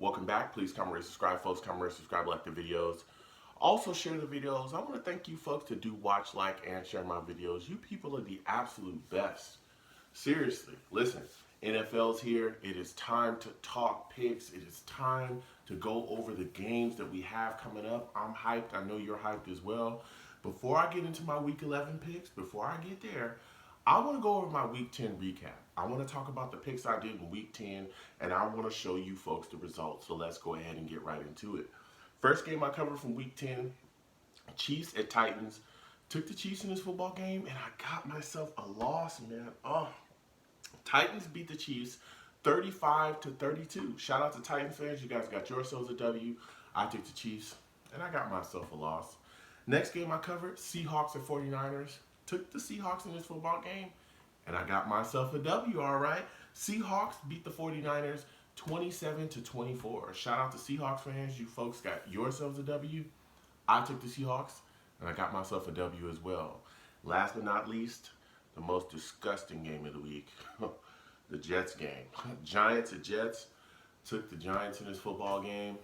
Welcome back. Please comment, rate, subscribe, folks. Comment, rate, subscribe, like the videos. Also share the videos. I want to thank you folks to do watch, like, and share my videos. You people are the absolute best. Seriously, listen. NFL's here. It is time to talk picks. It is time to go over the games that we have coming up. I'm hyped. I know you're hyped as well. Before I get into my Week 11 picks, before I get there, I want to go over my Week 10 recap. I want to talk about the picks I did in Week 10, and I want to show you folks the results. So let's go ahead and get right into it. First game I covered from Week 10, Chiefs at Titans. Took the Chiefs in this football game, and I got myself a loss, man. Oh, Titans beat the Chiefs 35-32. Shout out to Titans fans. You guys got yourselves a W. I took the Chiefs, and I got myself a loss. Next game I covered, Seahawks at 49ers. Took the Seahawks in this football game, and I got myself a W, all right. Seahawks beat the 49ers 27-24. Shout out to Seahawks fans. You folks got yourselves a W. I took the Seahawks, and I got myself a W as well. Last but not least, the most disgusting game of the week, the Jets game. Giants at Jets. Took the Giants in this football game,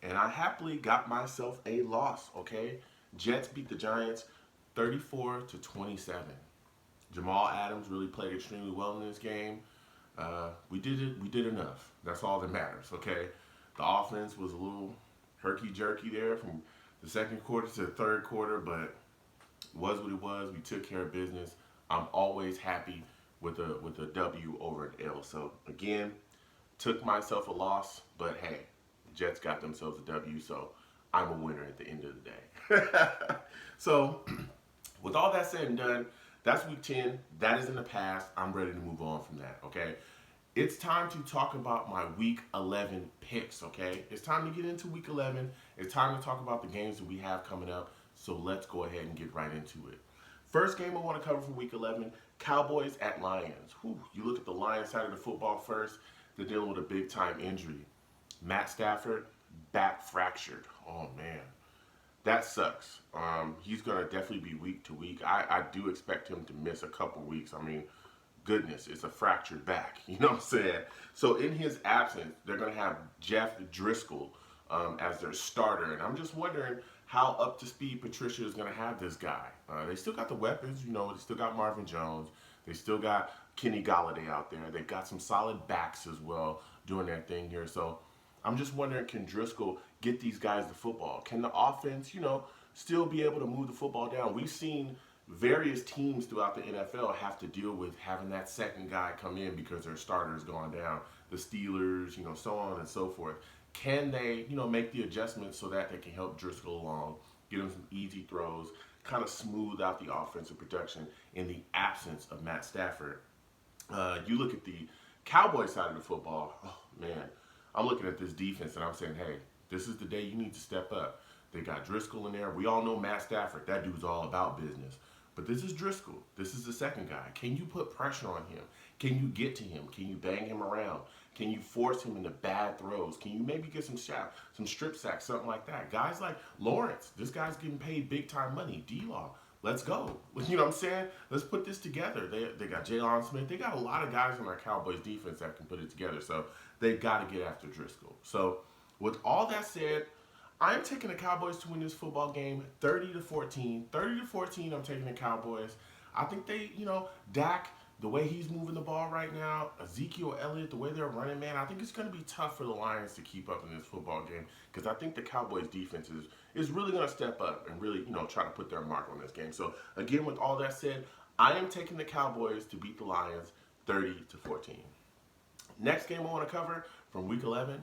and I happily got myself a loss, okay? Jets beat the Giants 34-27. Jamal Adams really played extremely well in this game. We did enough. That's all that matters, okay? The offense was a little herky-jerky there from the second quarter to the third quarter, but it was what it was. We took care of business. I'm always happy with a W over an L. So, again, took myself a loss, but hey, the Jets got themselves a W, so I'm a winner at the end of the day. So, with all that said and done, that's Week 10. That is in the past. I'm ready to move on from that, okay? It's time to talk about my Week 11 picks, okay? It's time to get into Week 11. It's time to talk about the games that we have coming up, so let's go ahead and get right into it. First game I want to cover for Week 11, Cowboys at Lions. Whew, you look at the Lions side of the football first, they're dealing with a big-time injury. Matt Stafford, back fractured. Oh, man. That sucks. He's going to definitely be week to week. I do expect him to miss a couple weeks. I mean, goodness, it's a fractured back. You know what I'm saying? So in his absence, they're going to have Jeff Driscoll as their starter. And I'm just wondering how up to speed Patricia is going to have this guy. They still got the weapons. You know, they still got Marvin Jones. They still got Kenny Galladay out there. They've got some solid backs as well doing their thing here. So I'm just wondering, can Driscoll get these guys the football? Can the offense, still be able to move the football down? We've seen various teams throughout the NFL have to deal with having that second guy come in because their starter is going down. The Steelers, so on and so forth. Can they, make the adjustments so that they can help Driscoll along, get him some easy throws, kind of smooth out the offensive production in the absence of Matt Stafford? You look at the Cowboys side of the football, oh, man. I'm looking at this defense and I'm saying, hey, this is the day you need to step up. They got Driscoll in there. We all know Matt Stafford. That dude's all about business. But this is Driscoll. This is the second guy. Can you put pressure on him? Can you get to him? Can you bang him around? Can you force him into bad throws? Can you maybe get some strip sacks, something like that? Guys like Lawrence, this guy's getting paid big time money. D-Law, let's go. You know what I'm saying? Let's put this together. They got Jalen Smith. They got a lot of guys on our Cowboys defense that can put it together. So they've got to get after Driscoll. So with all that said, I'm taking the Cowboys to win this football game 30-14. 30-14, I'm taking the Cowboys. I think they, Dak, the way he's moving the ball right now, Ezekiel Elliott, the way they're running, man, I think it's going to be tough for the Lions to keep up in this football game because I think the Cowboys defense is really going to step up and really, try to put their mark on this game. So, again, with all that said, I am taking the Cowboys to beat the Lions 30-14. Next game I want to cover from Week 11,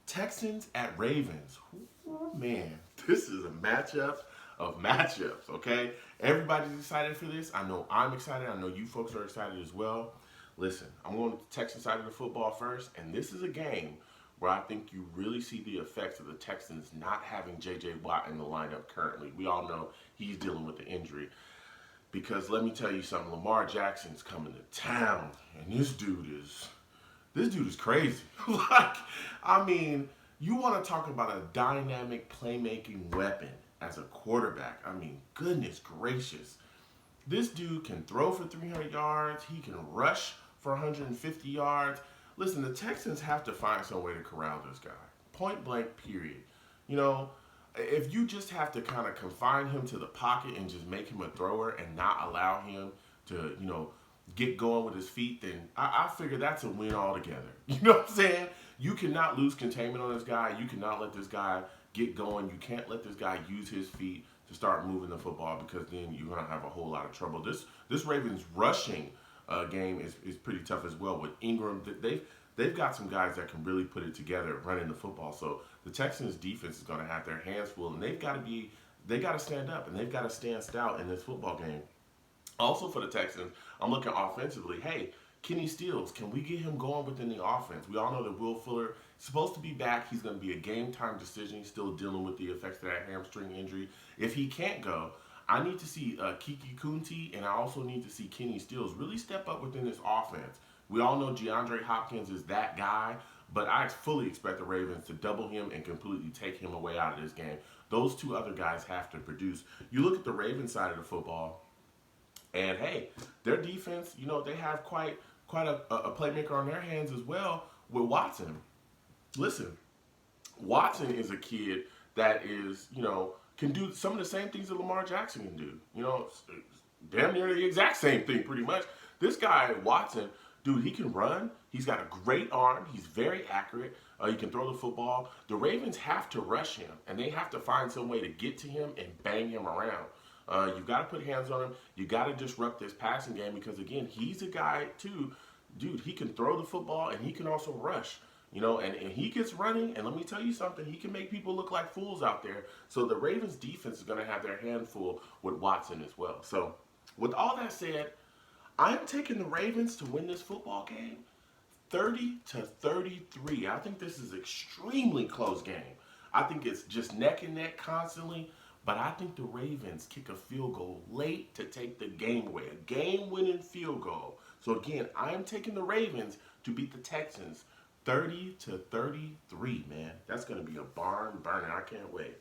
Texans at Ravens. Ooh, man, this is a matchup of matchups, okay? Everybody's excited for this. I know I'm excited. I know you folks are excited as well. Listen, I'm going to the Texans side of the football first, and this is a game where I think you really see the effects of the Texans not having J.J. Watt in the lineup currently. We all know he's dealing with the injury. Because let me tell you something, Lamar Jackson's coming to town, and this dude is crazy. You want to talk about a dynamic playmaking weapon as a quarterback. Goodness gracious. This dude can throw for 300 yards. He can rush for 150 yards. Listen, the Texans have to find some way to corral this guy. Point blank, period. You know, if you just have to kind of confine him to the pocket and just make him a thrower and not allow him to, get going with his feet, then I figure that's a win altogether. You know what I'm saying? You cannot lose containment on this guy. You cannot let this guy get going. You can't let this guy use his feet to start moving the football, because then you're gonna have a whole lot of trouble. This Ravens rushing game is pretty tough as well with Ingram. They've got some guys that can really put it together running the football. So the Texans defense is gonna have their hands full, and they got to stand up and they've got to stand stout in this football game. Also for the Texans, I'm looking offensively. Hey, Kenny Stills, can we get him going within the offense? We all know that Will Fuller is supposed to be back. He's going to be a game-time decision. He's still dealing with the effects of that hamstring injury. If he can't go, I need to see Kiki Kunti, and I also need to see Kenny Stills really step up within this offense. We all know DeAndre Hopkins is that guy, but I fully expect the Ravens to double him and completely take him away out of this game. Those two other guys have to produce. You look at the Ravens side of the football, and hey, their defense, they have quite a playmaker on their hands as well with Watson. Listen, Watson is a kid that is, can do some of the same things that Lamar Jackson can do. Damn near the exact same thing pretty much. This guy, Watson, dude, he can run. He's got a great arm. He's very accurate. He can throw the football. The Ravens have to rush him, and they have to find some way to get to him and bang him around. You've got to put hands on him. You got to disrupt this passing game, because, again, he's a guy, too. Dude, he can throw the football, and he can also rush. And he gets running, and let me tell you something, he can make people look like fools out there. So the Ravens defense is going to have their handful with Watson as well. So with all that said, I'm taking the Ravens to win this football game 30-33. I think this is an extremely close game. I think it's just neck and neck constantly, but I think the Ravens kick a field goal late to take the game away, a game-winning field goal. So again, I'm taking the Ravens to beat the Texans 30-33, man. That's going to be a barn burner. I can't wait.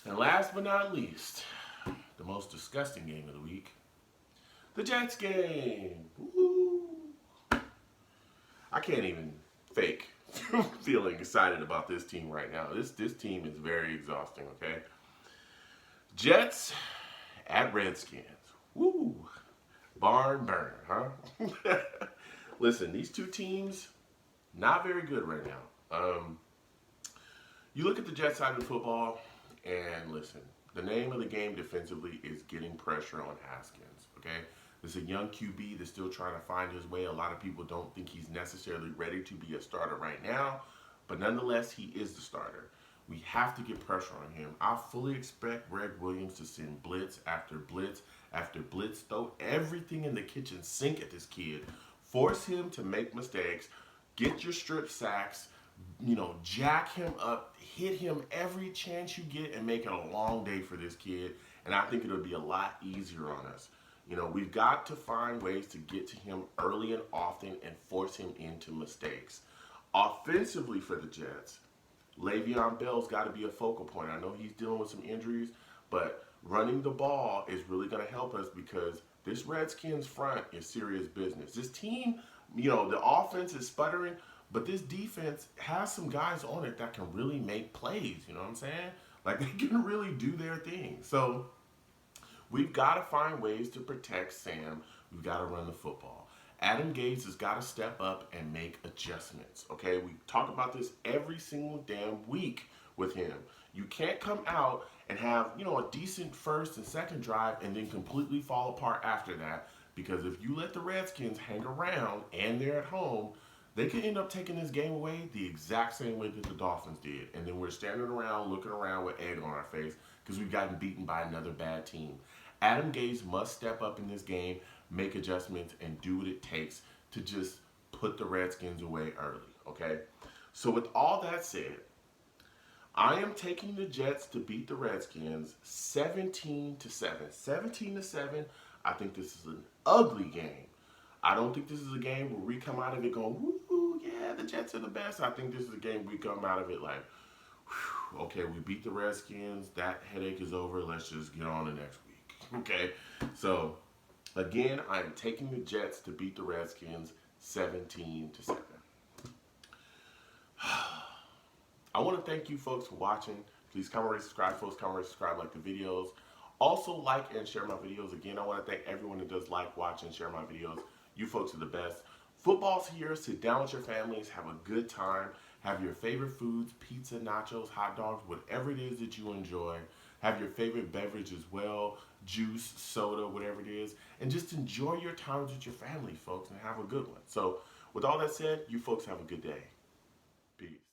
And last but not least, the most disgusting game of the week, the Jets game. Woo! I can't even fake feeling excited about this team right now. This team is very exhausting, okay? Jets at Redskins. Woo! Barn burner, huh? Listen, these two teams, not very good right now. You look at the Jets side of the football, and listen, the name of the game defensively is getting pressure on Haskins, okay? This is a young QB that's still trying to find his way. A lot of people don't think he's necessarily ready to be a starter right now, but nonetheless, he is the starter. We have to get pressure on him. I fully expect Greg Williams to send blitz after blitz after blitz, throw everything in the kitchen sink at this kid, force him to make mistakes, get your strip sacks, jack him up, hit him every chance you get, and make it a long day for this kid. And I think it'll be a lot easier on us. We've got to find ways to get to him early and often and force him into mistakes. Offensively for the Jets, Le'Veon Bell's got to be a focal point. I know he's dealing with some injuries, but running the ball is really going to help us, because this Redskins front is serious business. This team, the offense is sputtering, but this defense has some guys on it that can really make plays, you know what I'm saying? Like, they can really do their thing. So we've got to find ways to protect Sam. We've got to run the football. Adam Gase has got to step up and make adjustments, okay? We talk about this every single damn week with him. You can't come out and have, a decent first and second drive and then completely fall apart after that, because if you let the Redskins hang around and they're at home, they can end up taking this game away the exact same way that the Dolphins did. And then we're standing around, looking around with egg on our face because we've gotten beaten by another bad team. Adam Gase must step up in this game, make adjustments, and do what it takes to just put the Redskins away early, okay? So with all that said, I am taking the Jets to beat the Redskins 17-7. 17-7, I think this is an ugly game. I don't think this is a game where we come out of it going, woo, yeah, the Jets are the best. I think this is a game we come out of it like, whew, okay, we beat the Redskins. That headache is over. Let's just get on to next week, okay? So, again, I'm taking the Jets to beat the Redskins 17-7. want to thank you folks for watching. Please comment, rate, subscribe, folks. Comment, rate, subscribe, like the videos. Also like and share my videos. Again, I want to thank everyone who does like, watch, and share my videos. You folks are the best. Football's here. Sit down with your families. Have a good time. Have your favorite foods, pizza, nachos, hot dogs, whatever it is that you enjoy. Have your favorite beverage as well, juice, soda, whatever it is. And just enjoy your times with your family, folks, and have a good one. So with all that said, you folks have a good day. Peace.